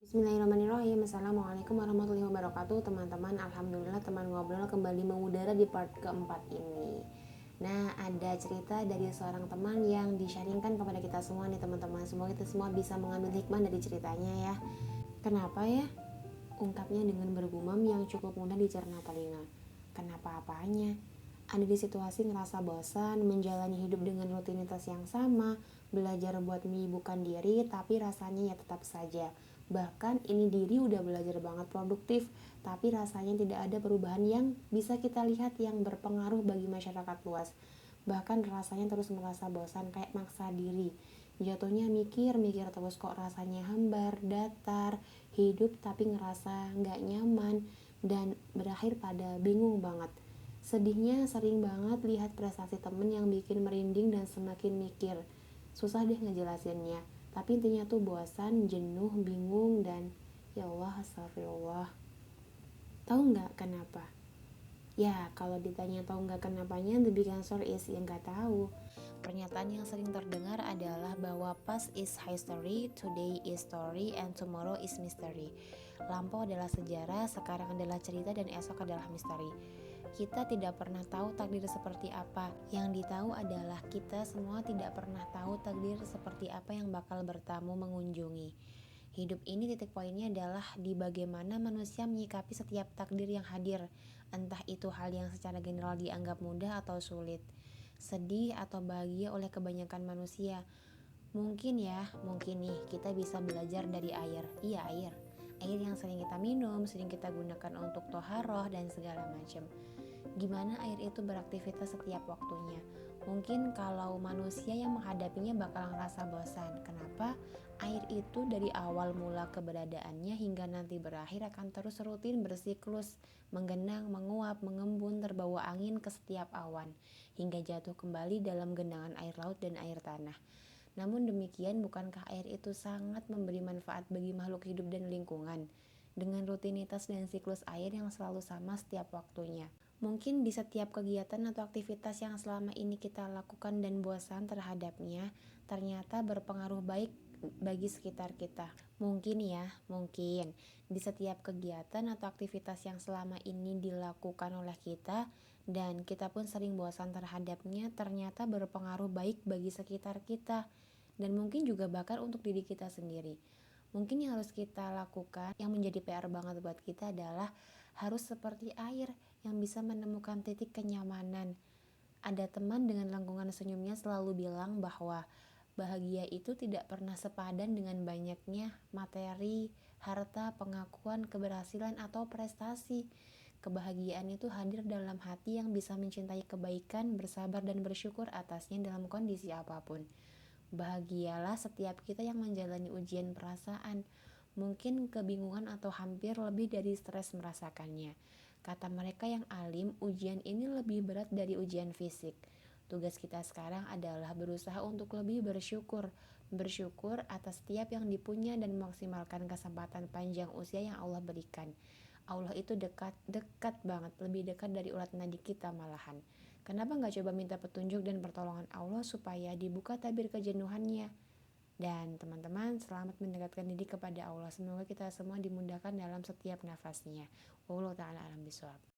Bismillahirrahmanirrahim. Assalamualaikum warahmatullahi wabarakatuh teman-teman. Alhamdulillah teman ngobrol kembali mengudara di part keempat ini. Nah, ada cerita dari seorang teman yang di-sharingkan kepada kita semua nih teman-teman. Semoga kita semua bisa mengambil hikmah dari ceritanya ya. Kenapa ya? Ungkapnya dengan bergumam yang cukup mudah dicerna telinga. Kenapa apanya? Ada di situasi ngerasa bosan, menjalani hidup dengan rutinitas yang sama, belajar buat menyibukkan diri, tapi rasanya ya tetap saja. Bahkan ini diri udah belajar banget produktif, tapi rasanya tidak ada perubahan yang bisa kita lihat yang berpengaruh bagi masyarakat luas. Bahkan rasanya terus merasa bosan kayak maksa diri. Jatuhnya mikir-mikir terus kok rasanya hambar, datar, hidup tapi ngerasa nggak nyaman, dan berakhir pada bingung banget. Sedihnya sering banget lihat prestasi temen yang bikin merinding dan semakin mikir. Susah deh ngejelasinnya. Tapi intinya tuh bosan, jenuh, bingung, dan ya Allah, astagfirullah. Tahu nggak kenapa? Ya, kalau ditanya tahu nggak kenapanya, the big answer is ya nggak tahu. Pernyataan yang sering terdengar adalah bahwa past is history, today is story, and tomorrow is mystery. Lampau adalah sejarah, sekarang adalah cerita, dan esok adalah misteri. Kita tidak pernah tahu takdir seperti apa. Yang ditahu adalah kita semua tidak pernah tahu takdir seperti apa yang bakal bertamu mengunjungi. Hidup ini titik poinnya adalah di bagaimana manusia menyikapi setiap takdir yang hadir, entah itu hal yang secara general dianggap mudah atau sulit, sedih atau bahagia oleh kebanyakan manusia. Mungkin nih kita bisa belajar dari air. Iya, air. Air yang sering kita minum, sering kita gunakan untuk toharoh dan segala macam. Gimana air itu beraktivitas setiap waktunya. Mungkin kalau manusia yang menghadapinya bakal ngerasa bosan. Kenapa? Air itu dari awal mula keberadaannya hingga nanti berakhir akan terus rutin bersiklus, menggenang, menguap, mengembun, terbawa angin ke setiap awan, hingga jatuh kembali dalam genangan air laut dan air tanah. Namun demikian, bukankah air itu sangat memberi manfaat bagi makhluk hidup dan lingkungan? Dengan rutinitas dan siklus air yang selalu sama setiap waktunya. Mungkin di setiap kegiatan atau aktivitas yang selama ini kita lakukan dan bosan terhadapnya, ternyata berpengaruh baik bagi sekitar kita. Mungkin di setiap kegiatan atau aktivitas yang selama ini dilakukan oleh kita dan kita pun sering bosan terhadapnya, ternyata berpengaruh baik bagi sekitar kita dan mungkin juga bahkan untuk diri kita sendiri. Mungkin yang harus kita lakukan, yang menjadi PR banget buat kita adalah harus seperti air yang bisa menemukan titik kenyamanan. Ada teman dengan lengkungan senyumnya selalu bilang bahwa bahagia itu tidak pernah sepadan dengan banyaknya materi, harta, pengakuan, keberhasilan, atau prestasi. Kebahagiaan itu hadir dalam hati yang bisa mencintai kebaikan, bersabar, dan bersyukur atasnya dalam kondisi apapun. Bahagialah setiap kita yang menjalani ujian perasaan, mungkin kebingungan atau hampir lebih dari stres merasakannya. Kata mereka yang alim, ujian ini lebih berat dari ujian fisik. Tugas kita sekarang adalah berusaha untuk lebih bersyukur atas setiap yang dipunya dan memaksimalkan kesempatan panjang usia yang Allah berikan. Allah itu dekat banget, lebih dekat dari urat nadi kita malahan. Kenapa gak coba minta petunjuk dan pertolongan Allah supaya dibuka tabir kejenuhannya? Dan teman-teman, selamat mendekatkan diri kepada Allah. Semoga kita semua dimudahkan dalam setiap nafasnya. Wallahu ta'ala alam bishawab.